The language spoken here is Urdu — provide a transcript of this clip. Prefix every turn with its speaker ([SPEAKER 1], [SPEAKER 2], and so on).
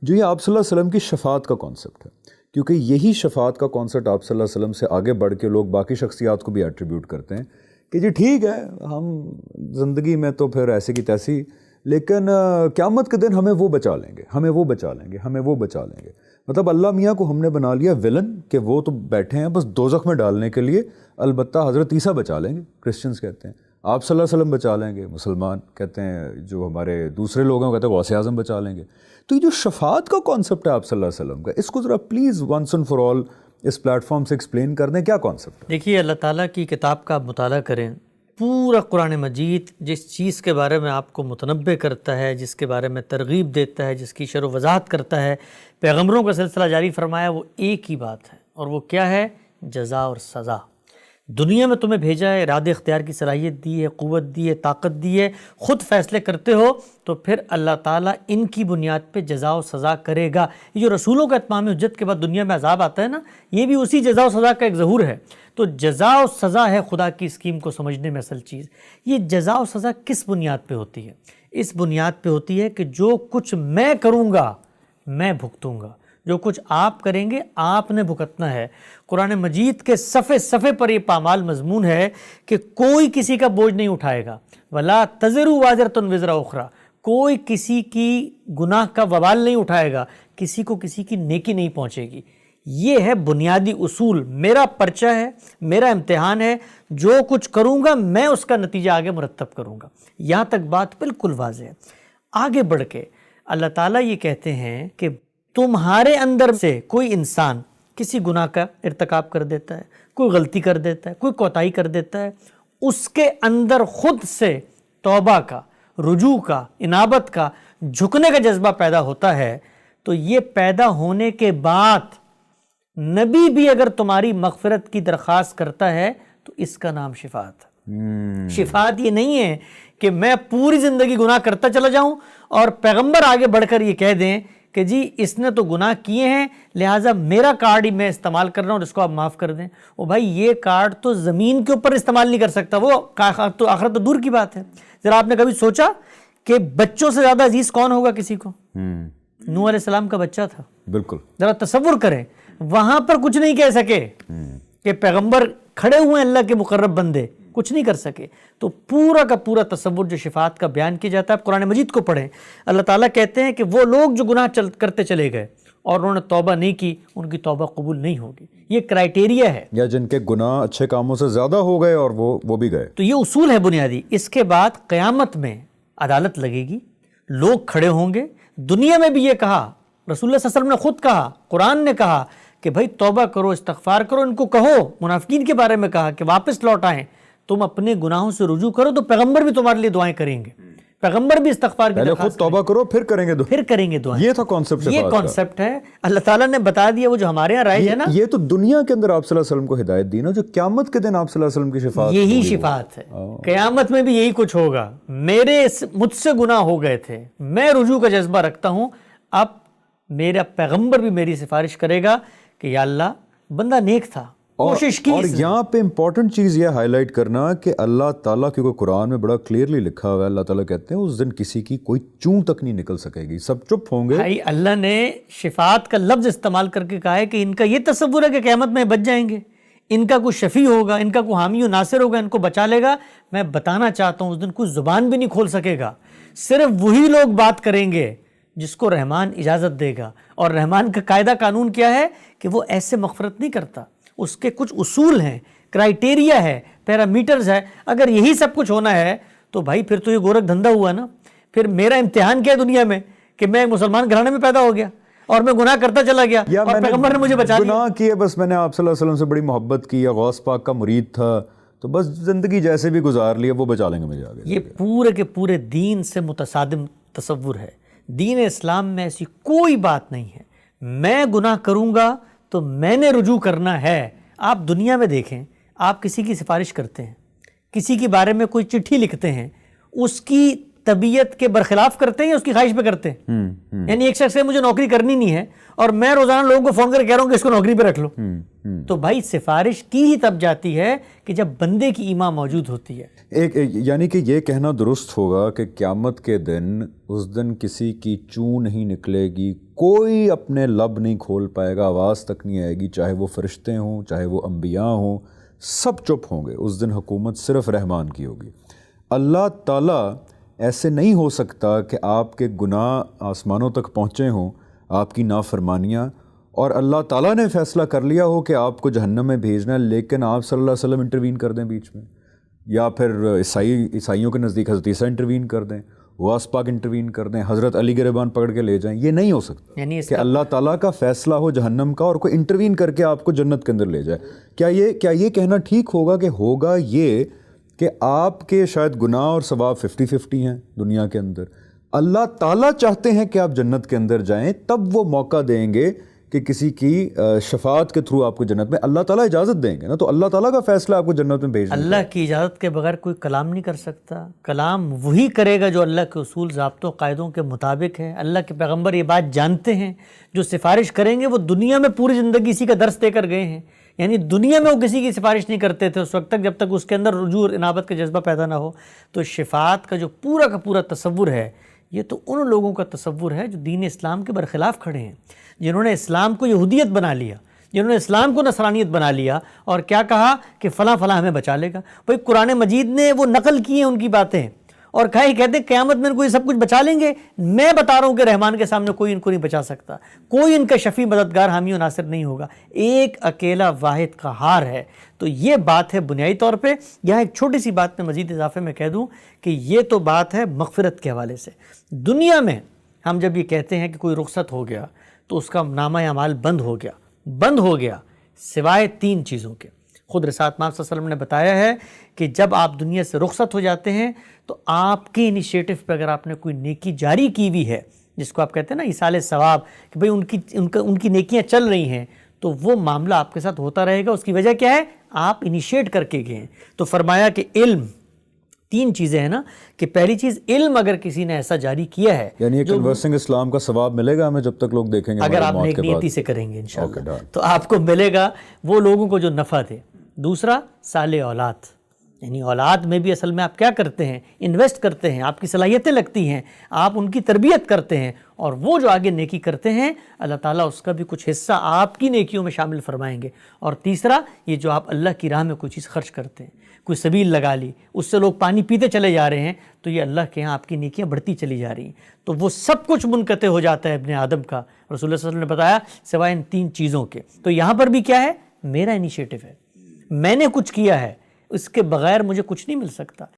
[SPEAKER 1] جو یہ آپ صلی اللہ علیہ وسلم کی شفاعت کا کانسیپٹ ہے، کیونکہ یہی شفاعت کا کانسیپٹ آپ صلی اللہ علیہ وسلم سے آگے بڑھ کے لوگ باقی شخصیات کو بھی ایٹریبیوٹ کرتے ہیں کہ جی ٹھیک ہے ہم زندگی میں تو پھر ایسے کی تیسی، لیکن قیامت کے دن ہمیں وہ بچا لیں گے، ہمیں وہ بچا لیں گے، ہمیں وہ بچا لیں گے۔ مطلب اللہ میاں کو ہم نے بنا لیا ویلن کہ وہ تو بیٹھے ہیں بس دوزخ میں ڈالنے کے لیے، البتہ حضرت عیسیٰ بچا لیں گے، کرسچنز کہتے ہیں، آپ صلی اللہ علیہ وسلم بچا لیں گے، مسلمان کہتے ہیں، جو ہمارے دوسرے لوگ ہیں کہتے ہیں غوث اعظم بچا لیں گے۔ تو یہ جو شفاعت کا کانسیپٹ ہے آپ صلی اللہ علیہ وسلم کا، اس کو ذرا please once and for all اس پلیٹ فارم سے ایکسپلین کر دیں، کیا کانسیپٹ ہے؟
[SPEAKER 2] دیکھیے، اللہ تعالیٰ کی کتاب کا آپ مطالعہ کریں، پورا قرآن مجید جس چیز کے بارے میں آپ کو متنبع کرتا ہے، جس کے بارے میں ترغیب دیتا ہے، جس کی شرح و وضاحت کرتا ہے، پیغمبروں کا سلسلہ جاری فرمایا، وہ ایک ہی بات ہے، اور وہ کیا ہے؟ جزا اور سزا۔ دنیا میں تمہیں بھیجا ہے، ارادہ اختیار کی صلاحیت دی ہے، قوت دی ہے، طاقت دی ہے، خود فیصلے کرتے ہو، تو پھر اللہ تعالیٰ ان کی بنیاد پہ جزا و سزا کرے گا۔ یہ جو رسولوں کا اتمام حجت کے بعد دنیا میں عذاب آتا ہے نا، یہ بھی اسی جزا و سزا کا ایک ظہور ہے۔ تو جزا و سزا ہے خدا کی اسکیم کو سمجھنے میں اصل چیز۔ یہ جزا و سزا کس بنیاد پہ ہوتی ہے؟ اس بنیاد پہ ہوتی ہے کہ جو کچھ میں کروں گا میں بھگتوں گا، جو کچھ آپ کریں گے آپ نے بھگتنا ہے۔ قرآن مجید کے صفحے صفحے پر یہ پامال مضمون ہے کہ کوئی کسی کا بوجھ نہیں اٹھائے گا، وَلَا تَزِرُ وَازِرَةٌ وِزْرَ أُخْرَى، کوئی کسی کی گناہ کا وبال نہیں اٹھائے گا، کسی کو کسی کی نیکی نہیں پہنچے گی۔ یہ ہے بنیادی اصول، میرا پرچہ ہے، میرا امتحان ہے، جو کچھ کروں گا میں اس کا نتیجہ آگے مرتب کروں گا۔ یہاں تک بات بالکل واضح ہے۔ آگے بڑھ کے اللہ تعالیٰ یہ کہتے ہیں کہ تمہارے اندر سے کوئی انسان کسی گناہ کا ارتکاب کر دیتا ہے، کوئی غلطی کر دیتا ہے، کوئی کوتاہی کر دیتا ہے، اس کے اندر خود سے توبہ کا، رجوع کا، انابت کا، جھکنے کا جذبہ پیدا ہوتا ہے، تو یہ پیدا ہونے کے بعد نبی بھی اگر تمہاری مغفرت کی درخواست کرتا ہے تو اس کا نام شفاعت ہے۔ شفاعت یہ نہیں ہے کہ میں پوری زندگی گناہ کرتا چلا جاؤں اور پیغمبر آگے بڑھ کر یہ کہہ دیں کہ جی اس نے تو گناہ کیے ہیں لہٰذا میرا کارڈ ہی میں استعمال کر رہا ہوں اور اس کو آپ معاف کر دیں۔ او بھائی، یہ کارڈ تو زمین کے اوپر استعمال نہیں کر سکتا، وہ آخرت تو دور کی بات ہے۔ ذرا آپ نے کبھی سوچا کہ بچوں سے زیادہ عزیز کون ہوگا کسی کو؟ نوح علیہ السلام کا بچہ تھا۔
[SPEAKER 1] بالکل،
[SPEAKER 2] ذرا تصور کریں، وہاں پر کچھ نہیں کہہ سکے کہ پیغمبر کھڑے ہوئے اللہ کے مقرب بندے، کچھ نہیں کر سکے۔ تو پورا کا پورا تصور جو شفاعت کا بیان کیا جاتا ہے، آپ قرآن مجید کو پڑھیں، اللہ تعالیٰ کہتے ہیں کہ وہ لوگ جو گناہ کرتے چلے گئے اور انہوں نے توبہ نہیں کی، ان کی توبہ قبول نہیں ہوگی۔ یہ کرائیٹیریا ہے،
[SPEAKER 1] یا جن کے گناہ اچھے کاموں سے زیادہ ہو گئے اور وہ بھی گئے۔
[SPEAKER 2] تو یہ اصول ہے بنیادی۔ اس کے بعد قیامت میں عدالت لگے گی، لوگ کھڑے ہوں گے۔ دنیا میں بھی یہ کہا، رسول اللہ صلی اللہ علیہ وسلم نے خود کہا، قرآن نے کہا کہ بھائی توبہ کرو، استغفار کرو۔ ان کو کہو، منافقین کے بارے میں کہا کہ واپس لوٹ آئیں، تم اپنے گناہوں سے رجوع کرو تو پیغمبر بھی تمہارے لیے دعائیں کریں گے، پیغمبر بھی استغفار کی
[SPEAKER 1] پہلے خود توبہ کرو پھر کریں گے
[SPEAKER 2] دعائیں۔
[SPEAKER 1] یہ تھا کانسیپٹ،
[SPEAKER 2] یہ کانسیپٹ ہے، اللہ تعالیٰ نے بتا دیا۔ وہ جو ہمارے ہاں رائج ہے نا،
[SPEAKER 1] یہ تو دنیا کے اندر آپ صلی اللہ علیہ وسلم کو ہدایت دی نا، جو قیامت کے دن آپ صلی اللہ علیہ وسلم کی شفاعت،
[SPEAKER 2] یہی شفاعت ہے۔ قیامت میں بھی یہی کچھ ہوگا، مجھ سے گناہ ہو گئے تھے، میں رجوع کا جذبہ رکھتا ہوں، اب میرا پیغمبر بھی میری سفارش کرے گا کہ یا اللہ بندہ نیک تھا، کوشش کی۔
[SPEAKER 1] اور یہاں پہ امپورٹنٹ چیز یہ ہائی لائٹ کرنا کہ اللہ تعالیٰ، کیونکہ قرآن میں بڑا کلیئرلی لکھا ہوا ہے، اللہ تعالیٰ کہتے ہیں اس دن کسی کی کوئی چون تک نہیں نکل سکے گی، سب چپ ہوں گے۔
[SPEAKER 2] بھائی اللہ نے شفاعت کا لفظ استعمال کر کے کہا ہے کہ ان کا یہ تصور ہے کہ قیامت میں بچ جائیں گے، ان کا کوئی شفیع ہوگا، ان کا کوئی حامی و ناصر ہوگا، ان کو بچا لے گا۔ میں بتانا چاہتا ہوں اس دن کوئی زبان بھی نہیں کھول سکے گا، صرف وہی لوگ بات کریں گے جس کو رحمان اجازت دے گا۔ اور رحمان کا قاعدہ قانون کیا ہے کہ وہ ایسے مغفرت نہیں کرتا، اس کے کچھ اصول ہیں، کرائیٹیریا ہے، پیرامیٹرز ہے۔ اگر یہی سب کچھ ہونا ہے تو بھائی پھر تو یہ گورکھ دھندا ہوا نا۔ پھر میرا امتحان کیا ہے دنیا میں کہ میں مسلمان گھرانے میں پیدا ہو گیا اور میں گناہ کرتا چلا گیا اور پیغمبر نے مجھے بچا لیا۔
[SPEAKER 1] گناہ کیے، بس میں نے آپ صلی اللہ علیہ وسلم سے بڑی محبت کی یا غوث پاک کا مرید تھا تو بس زندگی جیسے بھی گزار لی، وہ بچا لیں گے مجھے آگے۔
[SPEAKER 2] یہ پورے کے پورے دین سے متصادم تصور ہے۔ دین اسلام میں ایسی کوئی بات نہیں ہے میں گناہ کروں گا تو میں نے رجوع کرنا ہے۔ آپ دنیا میں دیکھیں، آپ کسی کی سفارش کرتے ہیں، کسی کے بارے میں کوئی چٹھی لکھتے ہیں، اس کی طبیعت کے برخلاف کرتے ہیں یا اس کی خواہش پہ کرتے ہیں؟ یعنی ایک شخص ہے مجھے نوکری کرنی نہیں ہے اور میں روزانہ لوگوں کو فون کر کہہ رہا ہوں کہ اس کو نوکری پہ رکھ لو، تو بھائی سفارش کی ہی تب جاتی ہے کہ جب بندے کی ایمان موجود ہوتی ہے۔
[SPEAKER 1] ایک یعنی کہ یہ کہنا درست ہوگا کہ قیامت کے دن اس دن کسی کی چون نہیں نکلے گی، کوئی اپنے لب نہیں کھول پائے گا، آواز تک نہیں آئے گی، چاہے وہ فرشتے ہوں چاہے وہ انبیاء ہوں، سب چپ ہوں گے۔ اس دن حکومت صرف رحمان کی ہوگی۔ اللہ تعالیٰ ایسے نہیں ہو سکتا کہ آپ کے گناہ آسمانوں تک پہنچے ہوں، آپ کی نافرمانیاں، اور اللہ تعالیٰ نے فیصلہ کر لیا ہو کہ آپ کو جہنم میں بھیجنا ہے، لیکن آپ صلی اللہ علیہ وسلم انٹروین کر دیں بیچ میں، یا پھر عیسائیوں کے نزدیک حضرت عیسیٰ انٹروین کر دیں، غوث پاک انٹروین کر دیں، حضرت علی گریبان پکڑ کے لے جائیں۔ یہ نہیں ہو سکتا
[SPEAKER 2] یعنی
[SPEAKER 1] کہ اللہ تعالیٰ کا فیصلہ ہو جہنم کا اور کوئی انٹروین کر کے آپ کو جنت کے اندر لے جائے۔ کیا یہ کہنا ٹھیک ہوگا کہ ہوگا یہ کہ آپ کے شاید گناہ اور ثواب 50-50 ہیں دنیا کے اندر، اللہ تعالیٰ چاہتے ہیں کہ آپ جنت کے اندر جائیں، تب وہ موقع دیں گے کہ کسی کی شفاعت کے تھرو آپ کو جنت میں، اللہ تعالیٰ اجازت دیں گے نا، تو اللہ تعالیٰ کا فیصلہ آپ کو جنت میں بھیجنا ہے۔
[SPEAKER 2] اللہ کی اجازت کے بغیر کوئی کلام نہیں کر سکتا، کلام وہی کرے گا جو اللہ کے اصول ضابطوں قاعدوں کے مطابق ہے۔ اللہ کے پیغمبر یہ بات جانتے ہیں، جو سفارش کریں گے وہ دنیا میں پوری زندگی اسی کا درس دے کر گئے ہیں، یعنی دنیا میں وہ کسی کی سفارش نہیں کرتے تھے اس وقت تک جب تک اس کے اندر رجوع اور انابت کا جذبہ پیدا نہ ہو۔ تو شفاعت کا جو پورا کا پورا تصور ہے، یہ تو ان لوگوں کا تصور ہے جو دین اسلام کے برخلاف کھڑے ہیں، جنہوں نے اسلام کو یہودیت بنا لیا، جنہوں نے اسلام کو نصرانیت بنا لیا اور کیا کہا کہ فلاں فلاں ہمیں بچا لے گا۔ بھئی قرآن مجید نے وہ نقل کی ہیں ان کی باتیں، اور کہتے ہیں قیامت میں کوئی سب کچھ بچا لیں گے۔ میں بتا رہا ہوں کہ رحمان کے سامنے کوئی ان کو نہیں بچا سکتا، کوئی ان کا شفیع مددگار حامی و ناصر نہیں ہوگا، ایک اکیلا واحد قہار ہے۔ تو یہ بات ہے بنیادی طور پہ۔ یہاں ایک چھوٹی سی بات میں مزید اضافے میں کہہ دوں کہ یہ تو بات ہے مغفرت کے حوالے سے۔ دنیا میں ہم جب یہ کہتے ہیں کہ کوئی رخصت ہو گیا تو اس کا نامہ اعمال بند ہو گیا سوائے 3 چیزوں کے۔ خود رسالت مآب صلی اللہ علیہ وسلم نے بتایا ہے کہ جب آپ دنیا سے رخصت ہو جاتے ہیں تو آپ کے انیشیٹو پہ اگر آپ نے کوئی نیکی جاری کی ہوئی ہے، جس کو آپ کہتے ہیں نا ایصال ثواب، کہ بھئی ان کی نیکیاں چل رہی ہیں، تو وہ معاملہ آپ کے ساتھ ہوتا رہے گا۔ اس کی وجہ کیا ہے؟ آپ انیشیٹ کر کے گئے ہیں۔ تو فرمایا کہ علم، 3 چیزیں ہیں نا، کہ پہلی چیز علم اگر کسی نے ایسا جاری کیا ہے،
[SPEAKER 1] یعنی کنورسنگ اسلام کا ثواب ملے گا ہمیں جب تک لوگ دیکھیں گے،
[SPEAKER 2] اگر آپ نیک نیتی سے کریں گے انشاءاللہ تو آپ کو ملے گا وہ لوگوں کو جو نفع دے۔ دوسرا صالح اولاد، یعنی اولاد میں بھی اصل میں آپ کیا کرتے ہیں؟ انویسٹ کرتے ہیں، آپ کی صلاحیتیں لگتی ہیں، آپ ان کی تربیت کرتے ہیں، اور وہ جو آگے نیکی کرتے ہیں اللہ تعالیٰ اس کا بھی کچھ حصہ آپ کی نیکیوں میں شامل فرمائیں گے۔ اور تیسرا یہ جو آپ اللہ کی راہ میں کوئی چیز خرچ کرتے ہیں، کوئی سبیل لگا لی، اس سے لوگ پانی پیتے چلے جا رہے ہیں، تو یہ اللہ کے ہاں آپ کی نیکیاں بڑھتی چلی جا رہی ہیں، تو وہ سب کچھ منقطع ہو جاتا ہے ابن آدم کا۔ رسول اللہ صلی اللہ علیہ وسلم نے بتایا سوائے ان 3 چیزوں کے۔ تو یہاں پر بھی کیا ہے؟ میرا انیشیٹو ہے، میں نے کچھ کیا ہے، اس کے بغیر مجھے کچھ نہیں مل سکتا۔